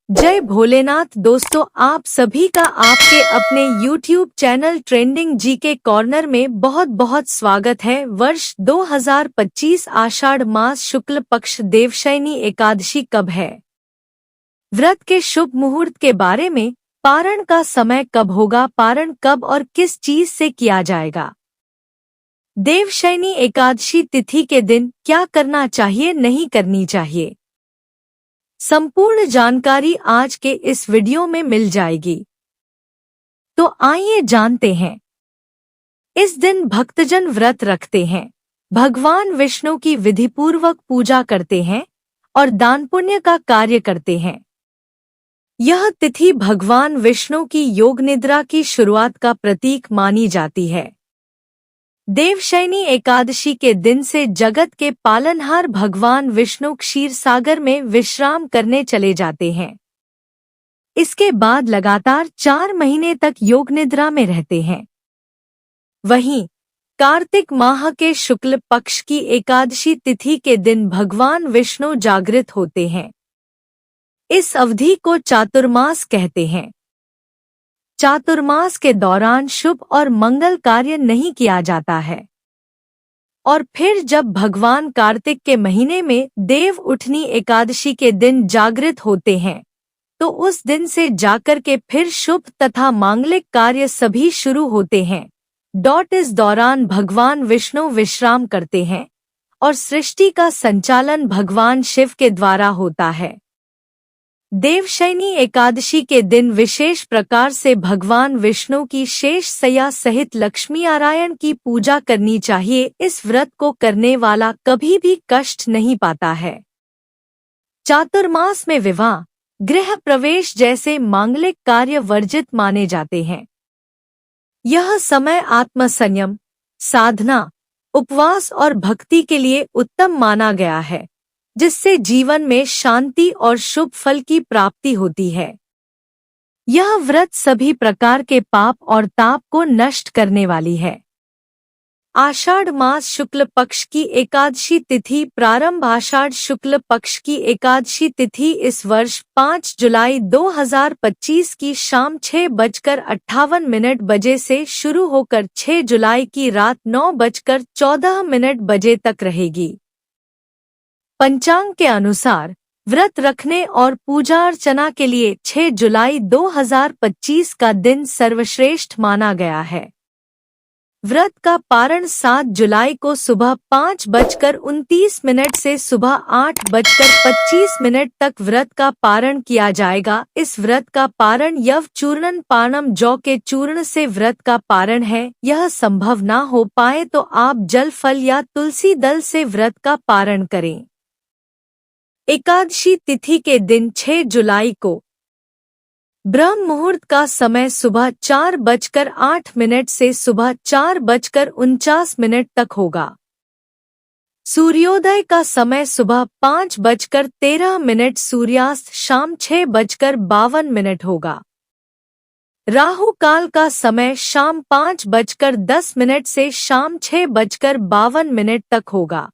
जय भोलेनाथ दोस्तों, आप सभी का आपके अपने YouTube channel trending GK corner में बहुत बहुत स्वागत है। वर्ष 2025 आषाढ़ मास शुक्ल पक्ष देवशयनी एकादशी कब है? व्रत के शुभ मुहूर्त के बारे में, पारण का समय कब होगा, पारण कब और किस चीज से किया जाएगा, देवशयनी एकादशी तिथि के दिन क्या करना चाहिए नहीं करनी चाहिए, संपूर्ण जानकारी आज के इस वीडियो में मिल जाएगी। तो आइए जानते हैं। इस दिन भक्तजन व्रत रखते हैं, भगवान विष्णु की विधिपूर्वक पूजा करते हैं और दान पुण्य का कार्य करते हैं। यह तिथि भगवान विष्णु की योग निद्रा की शुरुआत का प्रतीक मानी जाती है। देवशयनी एकादशी के दिन से जगत के पालनहार भगवान विष्णु क्षीर सागर में विश्राम करने चले जाते हैं। इसके बाद लगातार 4 महीने तक योग निद्रा में रहते हैं। वहीं कार्तिक माह के शुक्ल पक्ष की एकादशी तिथि के दिन भगवान विष्णु जागृत होते हैं। इस अवधि को चातुर्मास कहते हैं। चातुर्मास के दौरान शुभ और मंगल कार्य नहीं किया जाता है और फिर जब भगवान कार्तिक के महीने में देव उठनी एकादशी के दिन जागृत होते हैं तो उस दिन से जाकर के फिर शुभ तथा मांगलिक कार्य सभी शुरू होते हैं। इस दौरान भगवान विष्णु विश्राम करते हैं और सृष्टि का संचालन भगवान शिव के द्वारा होता है। देवशयनी एकादशी के दिन विशेष प्रकार से भगवान विष्णु की शेष सैया सहित लक्ष्मी नारायण की पूजा करनी चाहिए। इस व्रत को करने वाला कभी भी कष्ट नहीं पाता है। चातुर्मास में विवाह, गृह प्रवेश जैसे मांगलिक कार्य वर्जित माने जाते हैं। यह समय आत्मसंयम, साधना, उपवास और भक्ति के लिए उत्तम माना गया है, जिससे जीवन में शांति और शुभ फल की प्राप्ति होती है। यह व्रत सभी प्रकार के पाप और ताप को नष्ट करने वाली है। आषाढ़ मास शुक्ल पक्ष की एकादशी तिथि प्रारंभ। आषाढ़ शुक्ल पक्ष की एकादशी तिथि इस वर्ष 5 जुलाई 2025 की शाम 6:58 बजे से शुरू होकर 6 जुलाई की रात 9:14 बजे तक रहेगी। पंचांग के अनुसार व्रत रखने और पूजा अर्चना के लिए 6 जुलाई 2025 का दिन सर्वश्रेष्ठ माना गया है। व्रत का पारण 7 जुलाई को सुबह 5:29 से सुबह 8:25 तक व्रत का पारण किया जाएगा। इस व्रत का पारण यव चूर्णन पाणम जौ के चूर्ण से व्रत का पारण है। यह संभव ना हो पाए तो आप जल फल या तुलसी दल से व्रत का पारण करें। एकादशी तिथि के दिन 6 जुलाई को ब्रह्म मुहूर्त का समय सुबह 4:08 से सुबह 4:49 तक होगा। सूर्योदय का समय सुबह 5:13, सूर्यास्त शाम 6:52 होगा। राहु काल का समय शाम 5:10 से शाम 6:52 तक होगा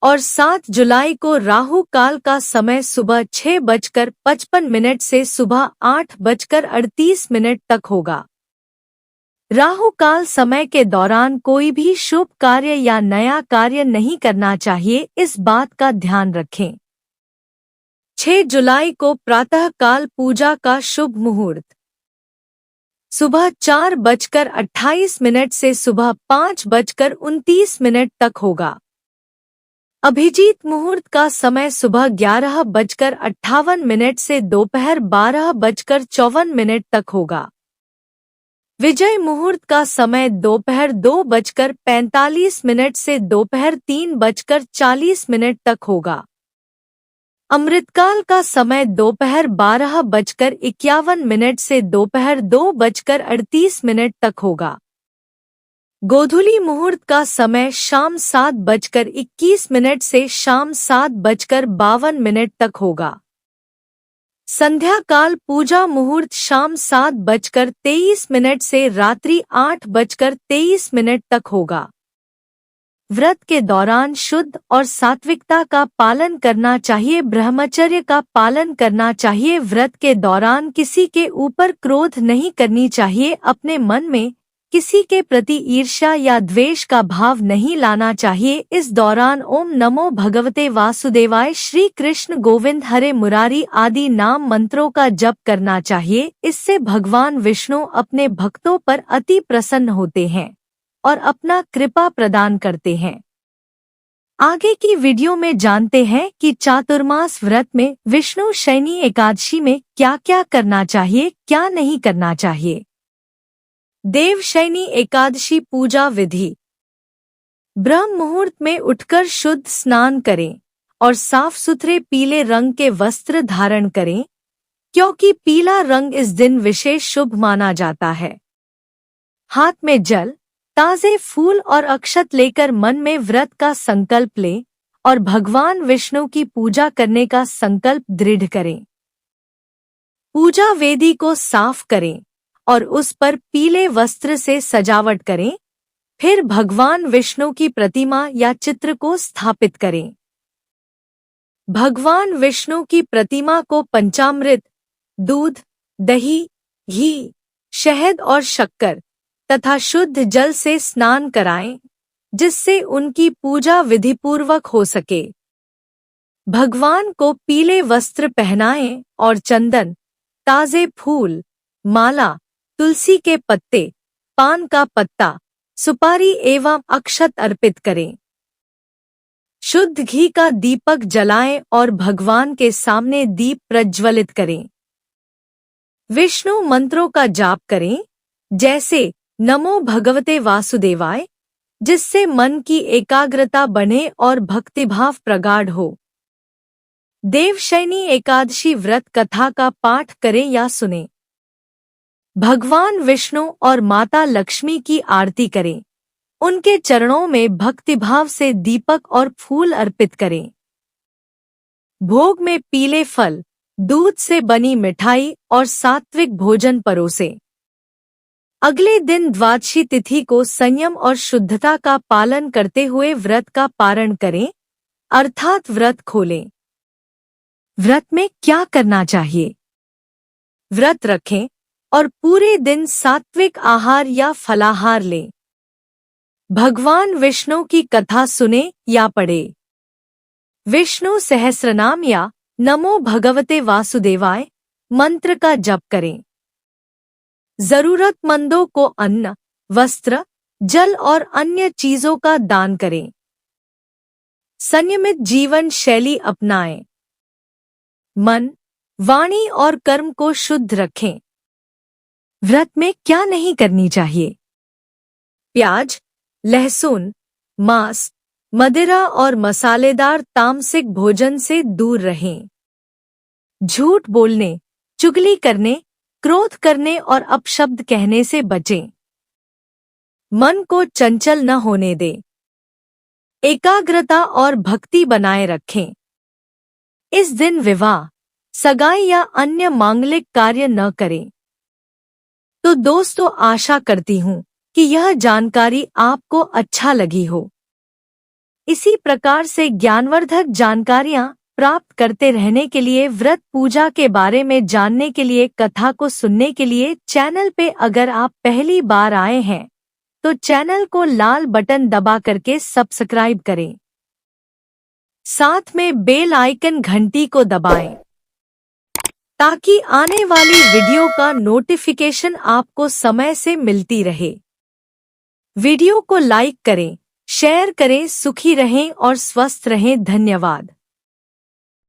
और 7 जुलाई को राहु काल का समय सुबह 6:55 से सुबह 8:38 तक होगा। राहु काल समय के दौरान कोई भी शुभ कार्य या नया कार्य नहीं करना चाहिए, इस बात का ध्यान रखें। 6 जुलाई को प्रातः काल पूजा का शुभ मुहूर्त सुबह 4:28 से सुबह 5:29 तक होगा। अभिजीत मुहूर्त का समय सुबह 11:58 से दोपहर 12:54 तक होगा। विजय मुहूर्त का समय दोपहर 2:45 से दोपहर 3:40 तक होगा। अमृतकाल का समय दोपहर 12:51 से दोपहर 2:38 तक होगा। गोधूली मुहूर्त का समय शाम 7:21 से शाम 7:52 तक होगा। संध्या काल पूजा मुहूर्त शाम 7:23 से रात्रि 8:23 तक होगा। व्रत के दौरान शुद्ध और सात्विकता का पालन करना चाहिए, ब्रह्मचर्य का पालन करना चाहिए। व्रत के दौरान किसी के ऊपर क्रोध नहीं करनी चाहिए, अपने मन में किसी के प्रति ईर्ष्या या द्वेष का भाव नहीं लाना चाहिए। इस दौरान ओम नमो भगवते वासुदेवाय, श्री कृष्ण गोविंद हरे मुरारी आदि नाम मंत्रों का जप करना चाहिए। इससे भगवान विष्णु अपने भक्तों पर अति प्रसन्न होते हैं और अपना कृपा प्रदान करते हैं। आगे की वीडियो में जानते हैं कि चातुर्मास व्रत में विष्णु शयनी एकादशी में क्या क्या करना चाहिए, क्या नहीं करना चाहिए। देवशयनी एकादशी पूजा विधि। ब्रह्म मुहूर्त में उठकर शुद्ध स्नान करें और साफ सुथरे पीले रंग के वस्त्र धारण करें, क्योंकि पीला रंग इस दिन विशेष शुभ माना जाता है। हाथ में जल, ताजे फूल और अक्षत लेकर मन में व्रत का संकल्प लें और भगवान विष्णु की पूजा करने का संकल्प दृढ़ करें। पूजा वेदी को साफ करें और उस पर पीले वस्त्र से सजावट करें। फिर भगवान विष्णु की प्रतिमा या चित्र को स्थापित करें। भगवान विष्णु की प्रतिमा को पंचामृत, दूध, दही, घी, शहद और शक्कर तथा शुद्ध जल से स्नान कराएं, जिससे उनकी पूजा विधिपूर्वक हो सके। भगवान को पीले वस्त्र पहनाएं और चंदन, ताजे फूल, माला, तुलसी के पत्ते, पान का पत्ता, सुपारी एवं अक्षत अर्पित करें। शुद्ध घी का दीपक जलाएं और भगवान के सामने दीप प्रज्वलित करें। विष्णु मंत्रों का जाप करें, जैसे नमो भगवते वासुदेवाय, जिससे मन की एकाग्रता बढ़े और भक्तिभाव प्रगाढ़ हो। देवशयनी एकादशी व्रत कथा का पाठ करें या सुनें। भगवान विष्णु और माता लक्ष्मी की आरती करें। उनके चरणों में भक्तिभाव से दीपक और फूल अर्पित करें। भोग में पीले फल, दूध से बनी मिठाई और सात्विक भोजन परोसें। अगले दिन द्वादशी तिथि को संयम और शुद्धता का पालन करते हुए व्रत का पारण करें, अर्थात व्रत खोलें। व्रत में क्या करना चाहिए? व्रत रखें और पूरे दिन सात्विक आहार या फलाहार लें। भगवान विष्णु की कथा सुने या पढ़े। विष्णु सहस्रनाम या नमो भगवते वासुदेवाय मंत्र का जप करें। जरूरतमंदों को अन्न, वस्त्र, जल और अन्य चीजों का दान करें। संयमित जीवन शैली अपनाएं। मन, वाणी और कर्म को शुद्ध रखें। व्रत में क्या नहीं करनी चाहिए? प्याज, लहसुन, मांस, मदिरा और मसालेदार तामसिक भोजन से दूर रहें। झूठ बोलने, चुगली करने, क्रोध करने और अपशब्द कहने से बचें। मन को चंचल न होने दें। एकाग्रता और भक्ति बनाए रखें। इस दिन विवाह, सगाई या अन्य मांगलिक कार्य न करें। तो दोस्तों, आशा करती हूँ कि यह जानकारी आपको अच्छा लगी हो। इसी प्रकार से ज्ञानवर्धक जानकारियाँ प्राप्त करते रहने के लिए, व्रत पूजा के बारे में जानने के लिए, कथा को सुनने के लिए चैनल पे अगर आप पहली बार आए हैं तो चैनल को लाल बटन दबा करके सब्सक्राइब करें। साथ में बेल आइकन घंटी को दबाएं ताकि आने वाली वीडियो का नोटिफिकेशन आपको समय से मिलती रहे। वीडियो को लाइक करें, शेयर करें। सुखी रहें और स्वस्थ रहें। धन्यवाद।